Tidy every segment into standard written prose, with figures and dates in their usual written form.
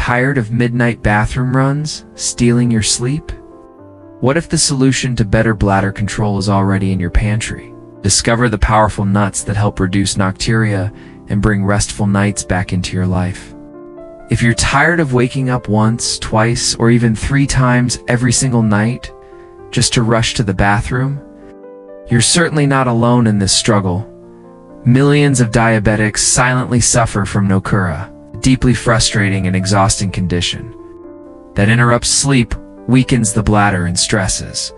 tired of midnight bathroom runs, stealing your sleep? What if the solution to better bladder control is already in your pantry? Discover the powerful nuts that help reduce nocturia and bring restful nights back into your life. If you're tired of waking up once, twice, or even 3 times every single night just to rush to the bathroom, you're certainly not alone in this struggle. Millions of diabetics silently suffer from Nocturia, a deeply frustrating and exhausting condition that interrupts sleep, weakens the bladder, and stresses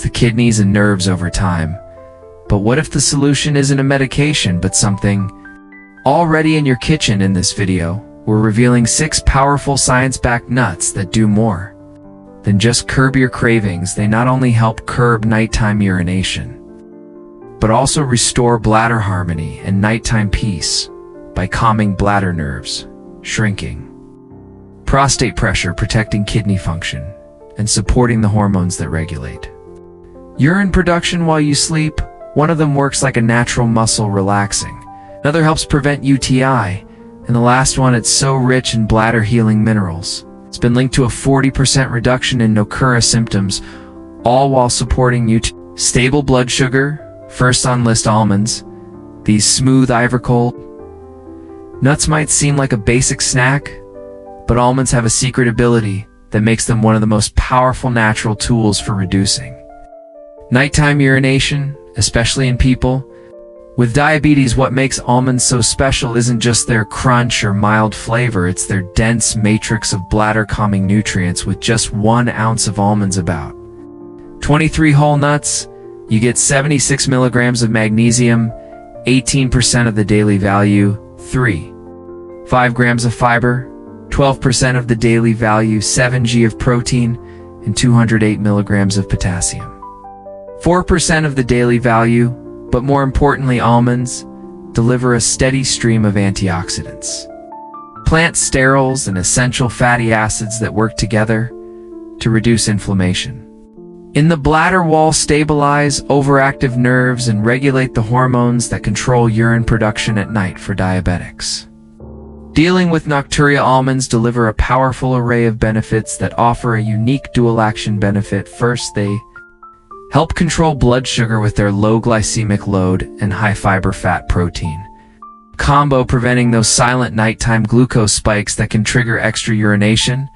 the kidneys and nerves over time. But what if the solution isn't a medication but something already in your kitchen? In this video, we're revealing 6 powerful science-backed nuts that do more than just curb your cravings. They not only help curb nighttime urination, but also restore bladder harmony and nighttime peace by calming bladder nerves, shrinking prostate pressure, protecting kidney function, and supporting the hormones that regulate urine production while you sleep. One of them works like a natural muscle relaxing. Another helps prevent UTI. And the last one, it's so rich in bladder healing minerals. It's been linked to a 40% reduction in Nocturia symptoms, all while supporting stable blood sugar. First on list, almonds. These smooth ivory cold nuts might seem like a basic snack, but almonds have a secret ability that makes them one of the most powerful natural tools for reducing nighttime urination, especially in people with diabetes. What makes almonds so special isn't just their crunch or mild flavor, it's their dense matrix of bladder-calming nutrients. With just 1 ounce of almonds, about 23 whole nuts, you get 76 milligrams of magnesium, 18% of the daily value, 5 grams of fiber, 12% of the daily value, 7 g of protein, and 208 milligrams of potassium, 4% of the daily value. But more importantly, almonds deliver a steady stream of antioxidants, plant sterols, and essential fatty acids that work together to reduce inflammation in the bladder wall, stabilize overactive nerves, and regulate the hormones that control urine production at night. For diabetics dealing with Nocturia, almonds deliver a powerful array of benefits that offer a unique dual-action benefit. First, they help control blood sugar with their low glycemic load and high-fiber fat protein combo, preventing those silent nighttime glucose spikes that can trigger extra urination.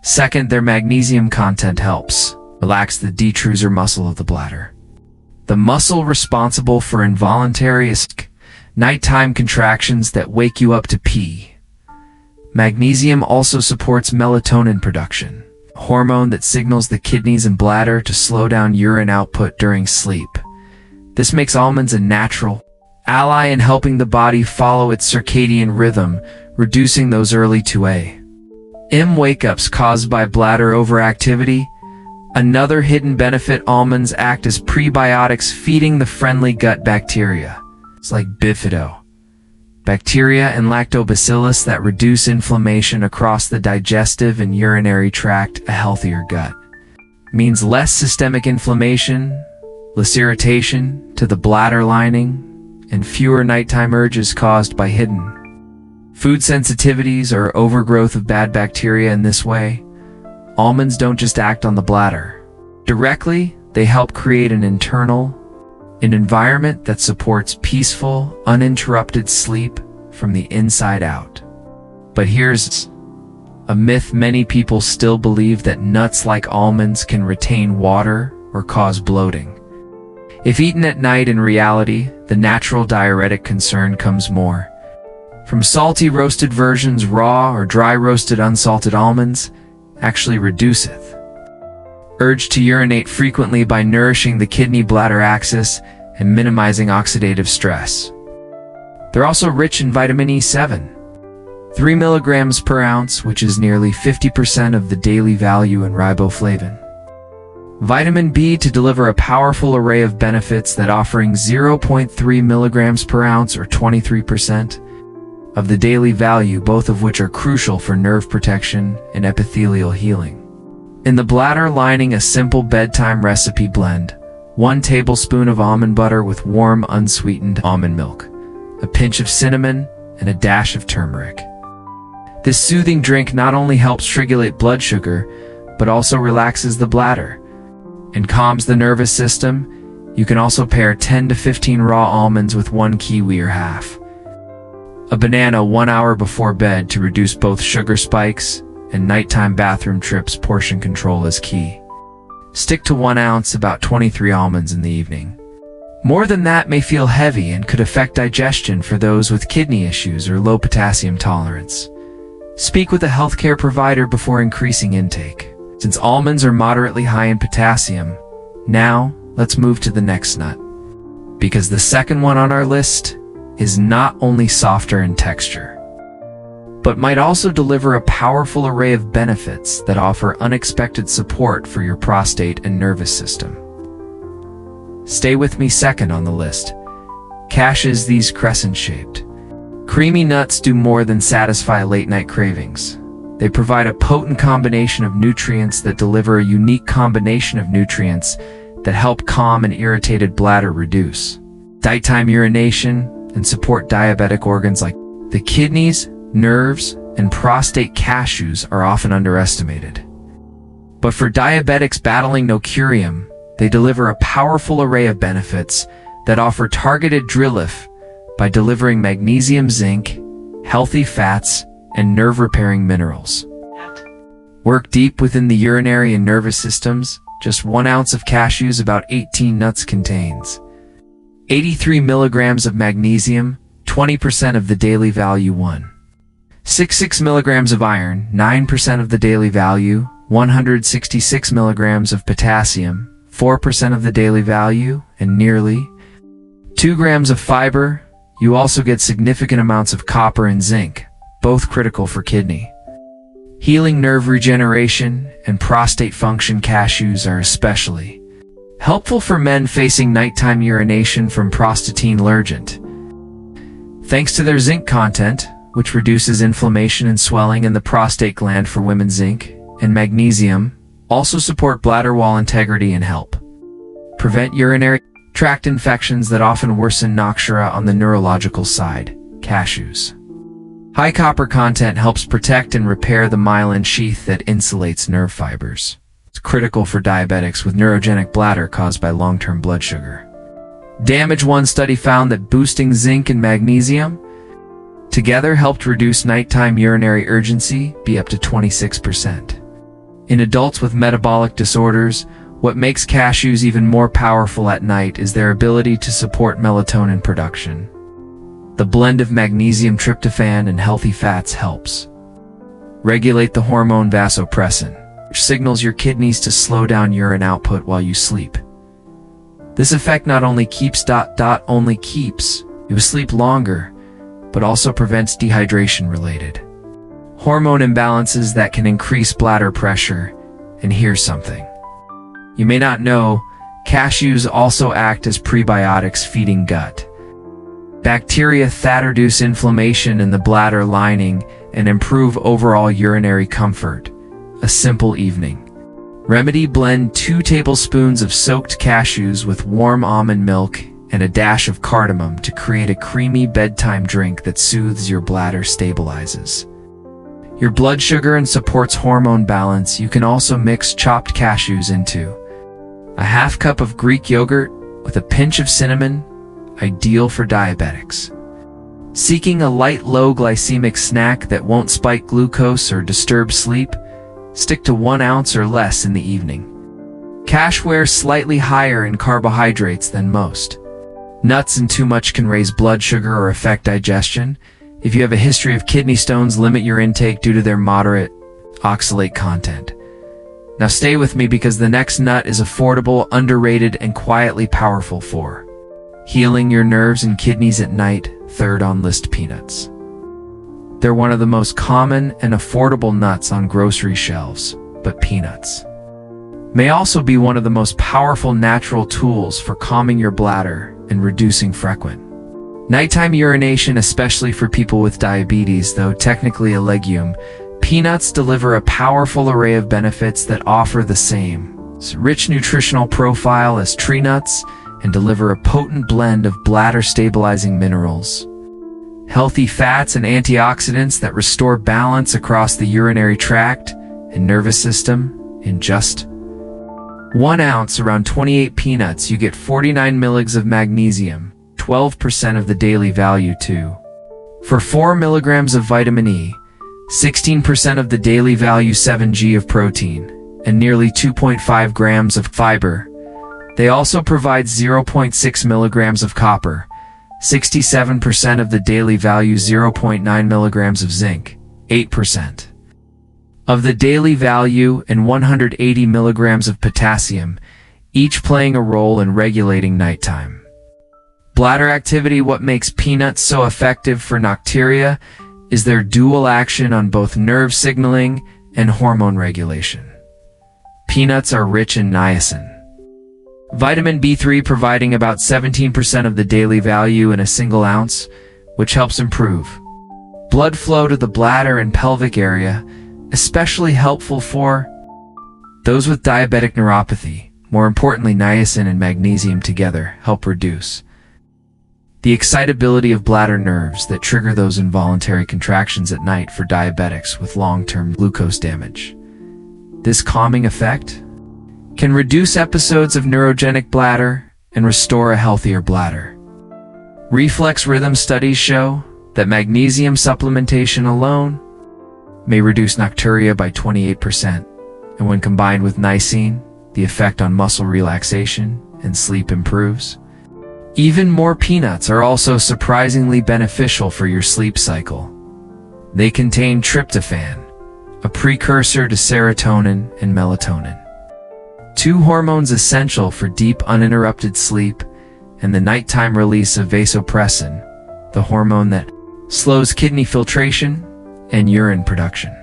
Second, their magnesium content helps relax the detrusor muscle of the bladder, the muscle responsible for involuntary nighttime contractions that wake you up to pee. Magnesium also supports melatonin production, a hormone that signals the kidneys and bladder to slow down urine output during sleep. This makes almonds a natural ally in helping the body follow its circadian rhythm, reducing those early 2 a.m. wake-ups caused by bladder overactivity. Another hidden benefit, almonds act as prebiotics, feeding the friendly gut bacteria. It's like bifido bacteria and lactobacillus that reduce inflammation across the digestive and urinary tract. A healthier gut means less systemic inflammation, less irritation to the bladder lining, and fewer nighttime urges caused by hidden food sensitivities or overgrowth of bad bacteria. In this way, almonds don't just act on the bladder directly, they help create an environment that supports peaceful, uninterrupted sleep from the inside out. But here's a myth: many people still believe that nuts like almonds can retain water or cause bloating if eaten at night. In reality, the natural diuretic concern comes more from salty roasted versions. Raw or dry roasted unsalted almonds actually reduceth urge to urinate frequently by nourishing the kidney-bladder axis and minimizing oxidative stress. They're also rich in vitamin E7, 3 milligrams per ounce, which is nearly 50% of the daily value, and riboflavin, vitamin B, to deliver a powerful array of benefits that offering 0.3 milligrams per ounce or 23% of the daily value, both of which are crucial for nerve protection and epithelial healing. In the bladder lining, a simple bedtime recipe blend: 1 tablespoon of almond butter with warm unsweetened almond milk, a pinch of cinnamon, and a dash of turmeric. This soothing drink not only helps regulate blood sugar, but also relaxes the bladder and calms the nervous system. You can also pair 10 to 15 raw almonds with 1 kiwi or half a banana 1 hour before bed to reduce both sugar spikes and nighttime bathroom trips. Portion control is key. Stick to 1 ounce, about 23 almonds in the evening. More than that may feel heavy and could affect digestion for those with kidney issues or low potassium tolerance. Speak with a healthcare provider before increasing intake. Since almonds are moderately high in potassium, now let's move to the next nut. Because the second one on our list is not only softer in texture, but might also deliver a powerful array of benefits that offer unexpected support for your prostate and nervous system. Stay with me. Second on the list, cashews. These crescent-shaped, creamy nuts do more than satisfy late-night cravings. They provide a potent combination of nutrients that deliver a unique combination of nutrients that help calm an irritated bladder, reduce daytime urination, and support diabetic organs like the kidneys, nerves, and prostate. Cashews are often underestimated, but for diabetics battling Nocturia, they deliver a powerful array of benefits that offer targeted relief by delivering magnesium, zinc, healthy fats, and nerve-repairing minerals. Work deep within the urinary and nervous systems. Just 1 ounce of cashews, about 18 nuts, contains 83 milligrams of magnesium, 20% of the daily value. 1.66 milligrams of iron, 9% of the daily value. 166 milligrams of potassium, 4% of the daily value, and nearly 2 grams of fiber. You also get significant amounts of copper and zinc, both critical for kidney healing, nerve regeneration, and prostate function. Cashews are especially helpful for men facing nighttime urination from prostatine allergent, thanks to their zinc content, which reduces inflammation and swelling in the prostate gland. For women, zinc and magnesium also support bladder wall integrity and help prevent urinary tract infections that often worsen Nocturia. On the neurological side, cashews' high copper content helps protect and repair the myelin sheath that insulates nerve fibers. It's critical for diabetics with neurogenic bladder caused by long-term blood sugar damage. One study found that boosting zinc and magnesium together helped reduce nighttime urinary urgency by up to 26%. In adults with metabolic disorders, what makes cashews even more powerful at night is their ability to support melatonin production. The blend of magnesium, tryptophan, and healthy fats helps regulate the hormone vasopressin, which signals your kidneys to slow down urine output while you sleep. This effect not only keeps you asleep longer, but also prevents dehydration-related hormone imbalances that can increase bladder pressure. And here's something you may not know: cashews also act as prebiotics, feeding gut bacteria that reduce inflammation in the bladder lining and improve overall urinary comfort. A simple evening remedy: blend 2 tablespoons of soaked cashews with warm almond milk and a dash of cardamom to create a creamy bedtime drink that soothes your bladder, stabilizes your blood sugar, and supports hormone balance. You can also mix chopped cashews into a half cup of Greek yogurt with a pinch of cinnamon, ideal for diabetics seeking a light, low glycemic snack that won't spike glucose or disturb sleep. Stick to 1 ounce or less in the evening. Cashews slightly higher in carbohydrates than most nuts, and too much can raise blood sugar or affect digestion. If you have a history of kidney stones, limit your intake due to their moderate oxalate content. Now stay with me, because the next nut is affordable, underrated, and quietly powerful for healing your nerves and kidneys at night. Third on list, peanuts. They're one of the most common and affordable nuts on grocery shelves, but peanuts may also be one of the most powerful natural tools for calming your bladder and reducing frequent nighttime urination, especially for people with diabetes. Though technically a legume, peanuts deliver a powerful array of benefits that offer the same rich nutritional profile as tree nuts and deliver a potent blend of bladder-stabilizing minerals, healthy fats and antioxidants that restore balance across the urinary tract and nervous system. In just 1 ounce, around 28 peanuts, you get 49 milligrams of magnesium, 12% of the daily value too. For 4 milligrams of vitamin E, 16% of the daily value, 7 g of protein, and nearly 2.5 grams of fiber. They also provide 0.6 milligrams of copper, 67% of the daily value, 0.9 milligrams of zinc, 8% of the daily value, and 180 milligrams of potassium, each playing a role in regulating nighttime bladder activity. What makes peanuts so effective for Nocturia is their dual action on both nerve signaling and hormone regulation. Peanuts are rich in niacin, vitamin B3, providing about 17% of the daily value in a single ounce, which helps improve blood flow to the bladder and pelvic area, especially helpful for those with diabetic neuropathy. More importantly, niacin and magnesium together help reduce the excitability of bladder nerves that trigger those involuntary contractions at night for diabetics with long-term glucose damage. This calming effect can reduce episodes of neurogenic bladder and restore a healthier bladder. Reflex rhythm studies show that magnesium supplementation alone may reduce nocturia by 28%, and when combined with niacin, the effect on muscle relaxation and sleep improves. Even more, peanuts are also surprisingly beneficial for your sleep cycle. They contain tryptophan, a precursor to serotonin and melatonin, 2 hormones essential for deep uninterrupted sleep, and the nighttime release of vasopressin, the hormone that slows kidney filtration and urine production.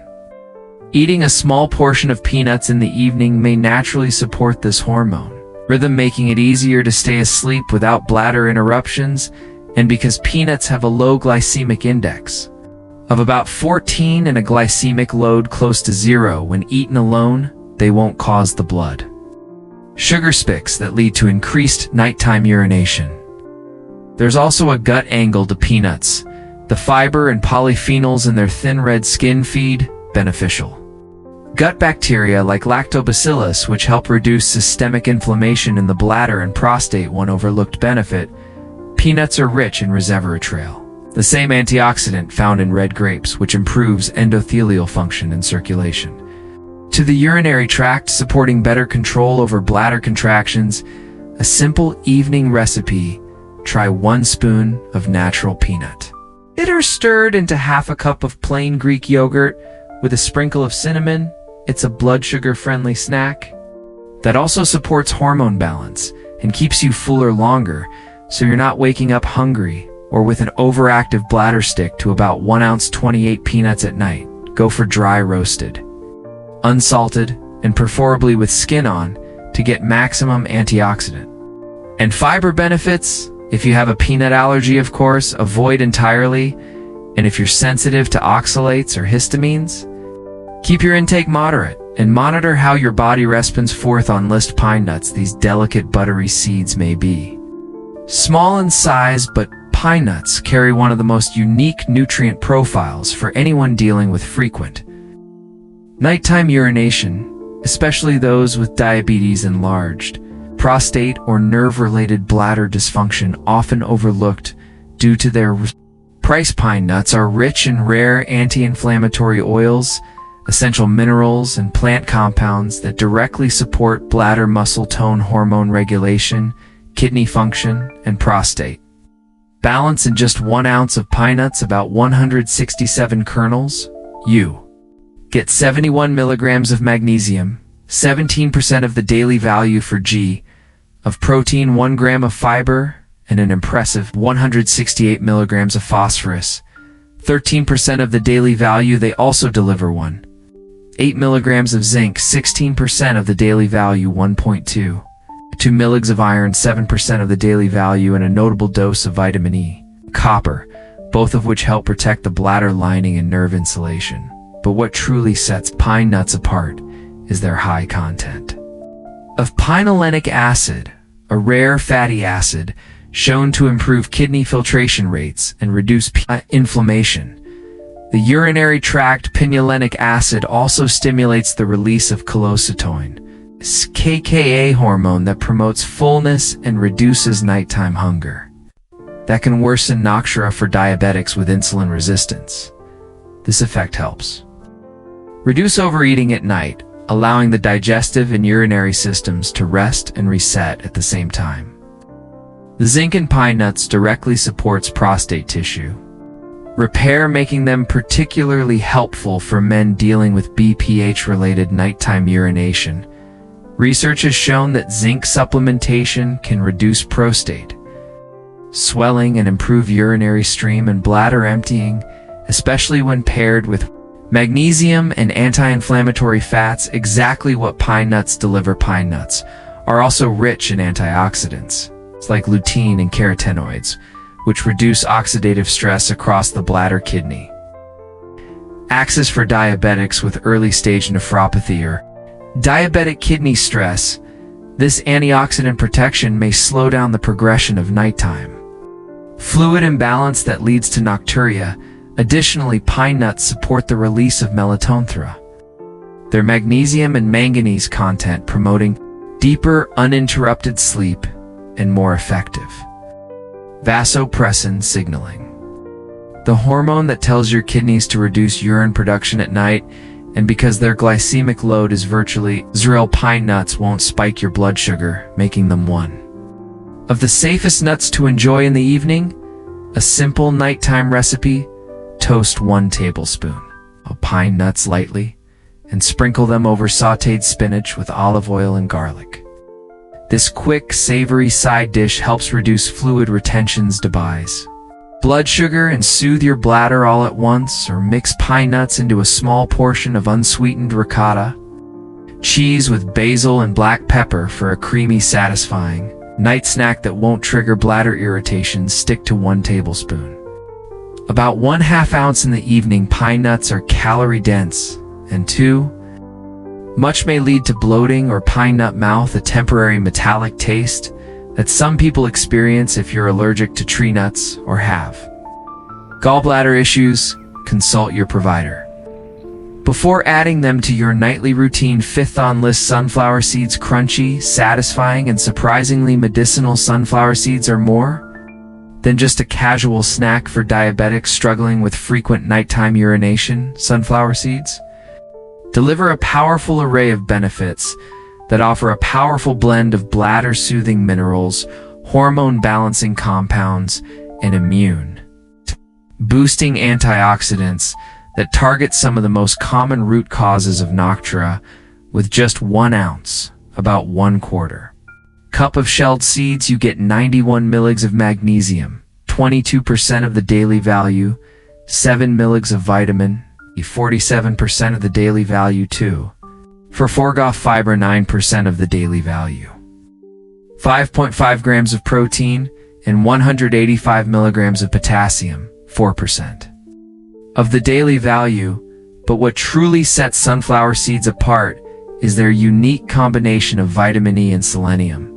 Eating a small portion of peanuts in the evening may naturally support this hormone rhythm, making it easier to stay asleep without bladder interruptions. And because peanuts have a low glycemic index of about 14 and a glycemic load close to 0 when eaten alone, they won't cause the blood sugar spikes that lead to increased nighttime urination. There's also a gut angle to peanuts. The fiber and polyphenols in their thin red skin feed beneficial gut bacteria like lactobacillus, which help reduce systemic inflammation in the bladder and prostate. One overlooked benefit: peanuts are rich in resveratrol, the same antioxidant found in red grapes, which improves endothelial function and circulation to the urinary tract, supporting better control over bladder contractions. A simple evening recipe: try 1 spoon of natural peanut butter stirred into half a cup of plain Greek yogurt with a sprinkle of cinnamon. It's a blood sugar-friendly snack that also supports hormone balance and keeps you fuller longer, so you're not waking up hungry or with an overactive bladder. Stick to about 1 ounce 28 peanuts at night. Go for dry roasted, unsalted, and preferably with skin on to get maximum antioxidant and fiber benefits. If you have a peanut allergy, of course, avoid entirely. And if you're sensitive to oxalates or histamines, keep your intake moderate and monitor how your body responds. Fourth on list: pine nuts. These delicate buttery seeds may be small in size, but pine nuts carry one of the most unique nutrient profiles for anyone dealing with frequent nighttime urination, especially those with diabetes, enlarged prostate, or nerve-related bladder dysfunction, often overlooked due to their price. Pine nuts are rich in rare anti-inflammatory oils, essential minerals, and plant compounds that directly support bladder muscle tone, hormone regulation, kidney function, and prostate balance. In just 1 ounce of pine nuts, about 167 kernels, you get 71 milligrams of magnesium, 17% of the daily value for G of protein, 1 gram of fiber, and an impressive 168 milligrams of phosphorus, 13% of the daily value. They also deliver 8 milligrams of zinc, 16% of the daily value, 1.2 milligrams of iron, 7% of the daily value, and a notable dose of vitamin E, copper, both of which help protect the bladder lining and nerve insulation. But what truly sets pine nuts apart is their high content of pinolenic acid, a rare fatty acid shown to improve kidney filtration rates and reduce inflammation. The urinary tract pinolonic acid also stimulates the release of calcitonin, KKA hormone that promotes fullness and reduces nighttime hunger. That can worsen Nocturia for diabetics with insulin resistance. This effect helps reduce overeating at night, allowing the digestive and urinary systems to rest and reset at the same time. The zinc in pine nuts directly supports prostate tissue repair, making them particularly helpful for men dealing with BPH-related nighttime urination. Research has shown that zinc supplementation can reduce prostate swelling and improve urinary stream and bladder emptying, especially when paired with magnesium and anti-inflammatory fats, exactly what pine nuts deliver. Pine nuts are also rich in antioxidants, like lutein and carotenoids, which reduce oxidative stress across the bladder kidney axis for diabetics with early-stage nephropathy or diabetic kidney stress. This antioxidant protection may slow down the progression of nighttime fluid imbalance that leads to nocturia. Additionally, pine nuts support the release of melatonin, their magnesium and manganese content promoting deeper, uninterrupted sleep and more effective vasopressin signaling, the hormone that tells your kidneys to reduce urine production at night. And because their glycemic load is virtually zero, pine nuts won't spike your blood sugar, making them one of the safest nuts to enjoy in the evening. A simple nighttime recipe: toast 1 tablespoon of pine nuts lightly and sprinkle them over sautéed spinach with olive oil and garlic. This quick, savory side dish helps reduce fluid retentions, debise blood sugar, and soothe your bladder all at once. Or mix pine nuts into a small portion of unsweetened ricotta cheese with basil and black pepper for a creamy, satisfying night snack that won't trigger bladder irritation. Stick to 1 tablespoon, about 1/2 ounce in the evening. Pine nuts are calorie dense, and too much may lead to bloating or pine nut mouth, a temporary metallic taste that some people experience if you're allergic to tree nuts or have gallbladder issues. Consult your provider before adding them to your nightly routine. 5th on list: sunflower seeds. Crunchy, satisfying, and surprisingly medicinal, sunflower seeds are more than just a casual snack for diabetics struggling with frequent nighttime urination. Sunflower seeds deliver a powerful array of benefits that offer a powerful blend of bladder-soothing minerals, hormone-balancing compounds, and immune-boosting antioxidants that target some of the most common root causes of Nocturia. With just 1 ounce, about 1/4 cup of shelled seeds, you get 91 mg of magnesium, 22% of the daily value, 7 mg of vitamin E, 47% of the daily value too. For forgoff fiber, 9% of the daily value, 5.5 grams of protein, and 185 milligrams of potassium, 4% of the daily value. But what truly sets sunflower seeds apart is their unique combination of vitamin E and selenium,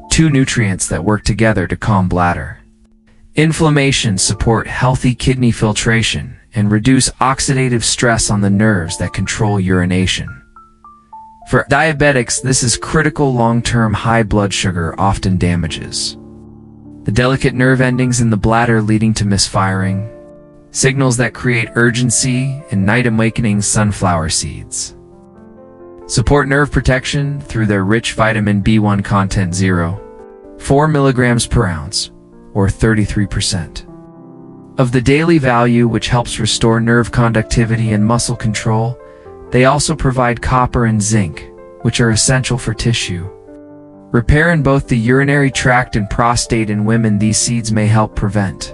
2 nutrients that work together to calm bladder inflammation, support healthy kidney filtration, and reduce oxidative stress on the nerves that control urination. For diabetics, this is critical. Long-term high blood sugar often damages the delicate nerve endings in the bladder, leading to misfiring, signals that create urgency and night awakening. Sunflower seeds support nerve protection through their rich vitamin B1 content, 0.4 milligrams per ounce, or 33% of the daily value, which helps restore nerve conductivity and muscle control. They also provide copper and zinc, which are essential for tissue repair in both the urinary tract and prostate. In women, these seeds may help prevent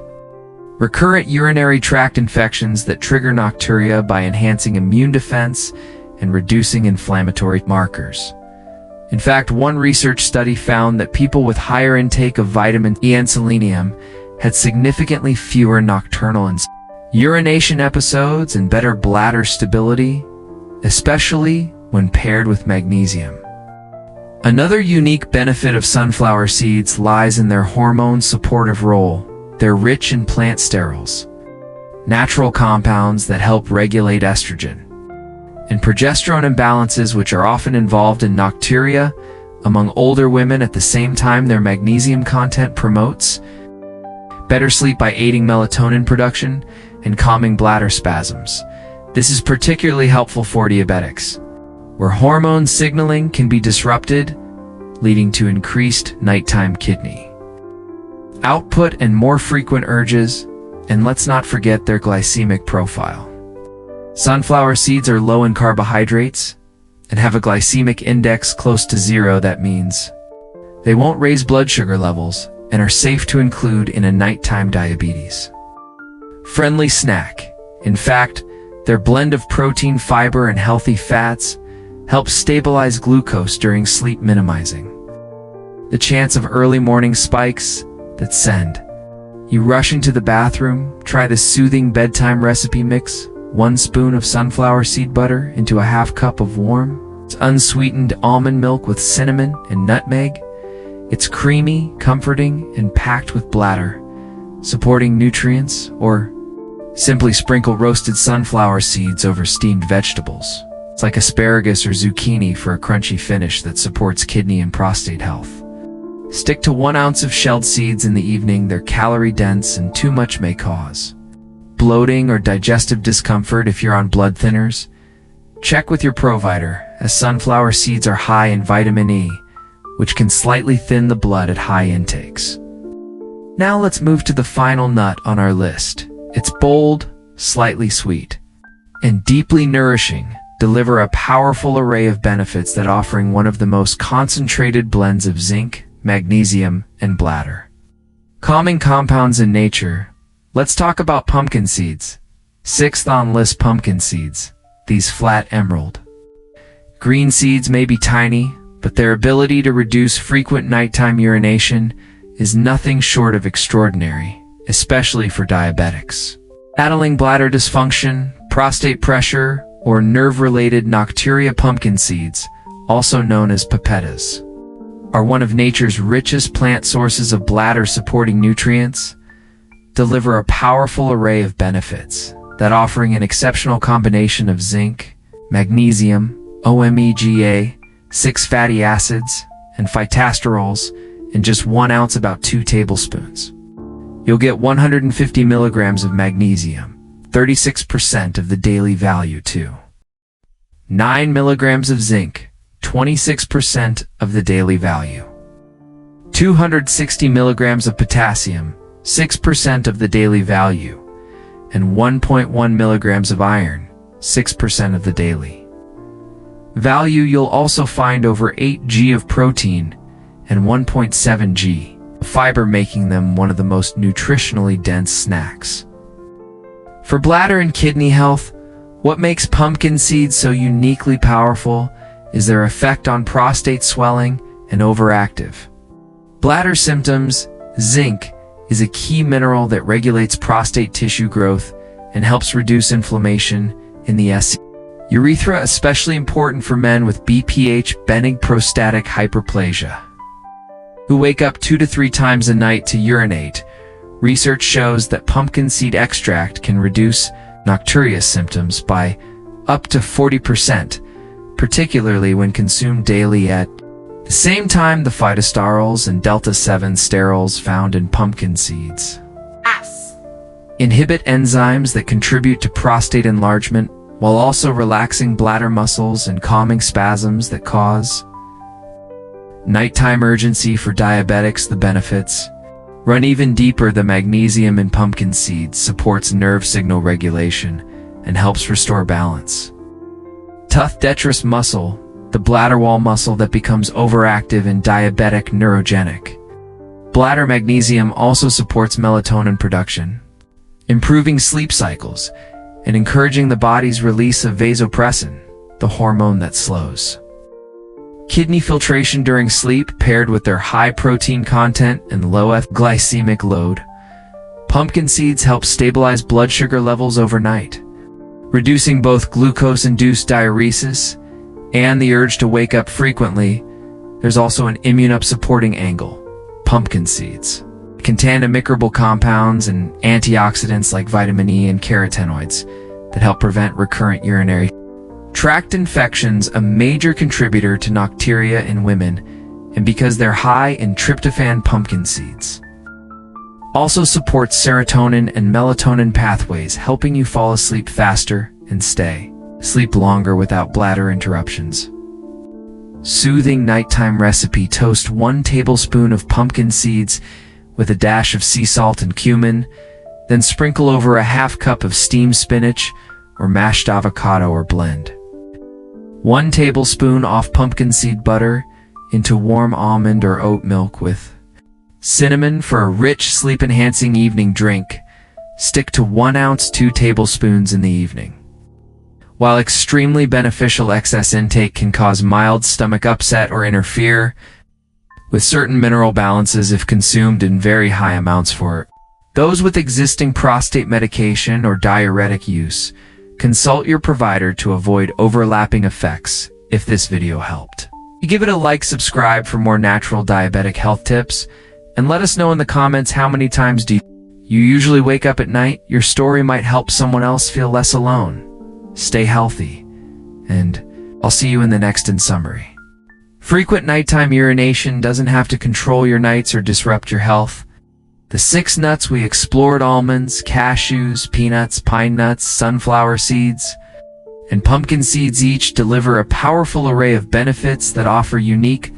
recurrent urinary tract infections that trigger nocturia by enhancing immune defense and reducing inflammatory markers. In fact, one research study found that people with higher intake of vitamin E and selenium had significantly fewer nocturnal urination episodes and better bladder stability, especially when paired with magnesium. Another unique benefit of sunflower seeds lies in their hormone-supportive role. They're rich in plant sterols, natural compounds that help regulate estrogen and progesterone imbalances, which are often involved in nocturia among older women. At the same time, their magnesium content promotes better sleep by aiding melatonin production and calming bladder spasms. This is particularly helpful for diabetics, where hormone signaling can be disrupted, leading to increased nighttime kidney output and more frequent urges. And let's not forget their glycemic profile. Sunflower seeds are low in carbohydrates and have a glycemic index close to 0. That means they won't raise blood sugar levels and are safe to include in a nighttime diabetes friendly snack. In fact, their blend of protein, fiber, and healthy fats helps stabilize glucose during sleep, minimizing the chance of early morning spikes that send you rushing to the bathroom. Try this soothing bedtime recipe. Mix 1 spoon of sunflower seed butter into a half cup of warm, unsweetened almond milk with cinnamon and nutmeg. It's creamy, comforting, and packed with bladder supporting nutrients. Or simply sprinkle roasted sunflower seeds over steamed vegetables. It's like asparagus or zucchini for a crunchy finish that supports kidney and prostate health. Stick to 1 ounce of shelled seeds in the evening. They're calorie-dense, and too much may cause bloating or digestive discomfort. If you're on blood thinners, check with your provider, as sunflower seeds are high in vitamin E, which can slightly thin the blood at high intakes. Now let's move to the final nut on our list. It's bold, slightly sweet, and deeply nourishing. Deliver a powerful array of benefits that offering one of the most concentrated blends of zinc, magnesium, and bladder calming compounds in nature. Let's talk about pumpkin seeds. 6th on list, pumpkin seeds. These flat emerald green seeds may be tiny, but their ability to reduce frequent nighttime urination is nothing short of extraordinary, especially for diabetics battling bladder dysfunction, prostate pressure, or nerve-related nocturia. Pumpkin seeds, also known as pepetas, are one of nature's richest plant sources of bladder-supporting nutrients. Deliver a powerful array of benefits that offering an exceptional combination of zinc, magnesium, omega, 6 fatty acids, and phytosterols in just 1 ounce, about 2 tablespoons. You'll get 150 milligrams of magnesium, 36% of the daily value, too. 9 milligrams of zinc, 26% of the daily value. 260 milligrams of potassium, 6% of the daily value. And 1.1 milligrams of iron, 6% of the daily value. You'll also find over 8 g of protein and 1.7 g of fiber, making them one of the most nutritionally dense snacks. For bladder and kidney health, what makes pumpkin seeds so uniquely powerful is their effect on prostate swelling and overactive bladder symptoms. Zinc is a key mineral that regulates prostate tissue growth and helps reduce inflammation in the urethra, especially important for men with BPH, benign prostatic hyperplasia, who wake up 2 to 3 times a night to urinate. Research shows that pumpkin seed extract can reduce nocturia symptoms by up to 40%, particularly when consumed daily. At the same time, the phytosterols and delta-7 sterols found in pumpkin seeds inhibit enzymes that contribute to prostate enlargement, while also relaxing bladder muscles and calming spasms that cause nighttime urgency. For diabetics, the benefits run even deeper. The magnesium in pumpkin seeds supports nerve signal regulation and helps restore balance. Tough detritus muscle, the bladder wall muscle that becomes overactive in diabetic neurogenic bladder. Magnesium also supports melatonin production, improving sleep cycles and encouraging the body's release of vasopressin, the hormone that slows kidney filtration during sleep. Paired with their high protein content and low glycemic load, pumpkin seeds help stabilize blood sugar levels overnight, reducing both glucose-induced diuresis and the urge to wake up frequently. There's also an immune-supporting angle, pumpkin seeds. They contain microbial compounds and antioxidants like vitamin E and carotenoids that help prevent recurrent urinary tract infections, a major contributor to nocturia in women, and because they're high in tryptophan, pumpkin seeds also supports serotonin and melatonin pathways, helping you fall asleep faster and stay asleep longer without bladder interruptions. Soothing nighttime recipe: toast 1 tablespoon of pumpkin seeds with a dash of sea salt and cumin, then sprinkle over a half cup of steamed spinach or mashed avocado or blend 1 tablespoon of pumpkin seed butter into warm almond or oat milk with cinnamon for a rich, sleep-enhancing evening drink. Stick to 1 ounce 2 tablespoons in the evening. While extremely beneficial, excess intake can cause mild stomach upset or interfere with certain mineral balances if consumed in very high amounts. For those with existing prostate medication or diuretic use, consult your provider to avoid overlapping effects. If this video helped, give it a like, subscribe for more natural diabetic health tips, and let us know in the comments how many times do you usually wake up at night. Your story might help someone else feel less alone. Stay healthy, and I'll see you in the next in summary. Frequent nighttime urination doesn't have to control your nights or disrupt your health. The 6 nuts we explored: almonds, cashews, peanuts, pine nuts, sunflower seeds, and pumpkin seeds, each deliver a powerful array of benefits that offer unique,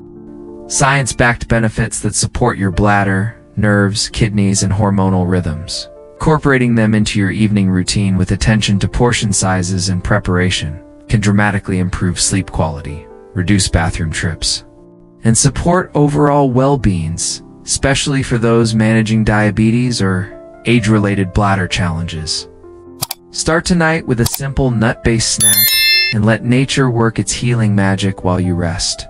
science-backed benefits that support your bladder, nerves, kidneys, and hormonal rhythms. Incorporating them into your evening routine with attention to portion sizes and preparation can dramatically improve sleep quality, reduce bathroom trips, and support overall well-being, especially for those managing diabetes or age-related bladder challenges. Start tonight with a simple nut-based snack and let nature work its healing magic while you rest.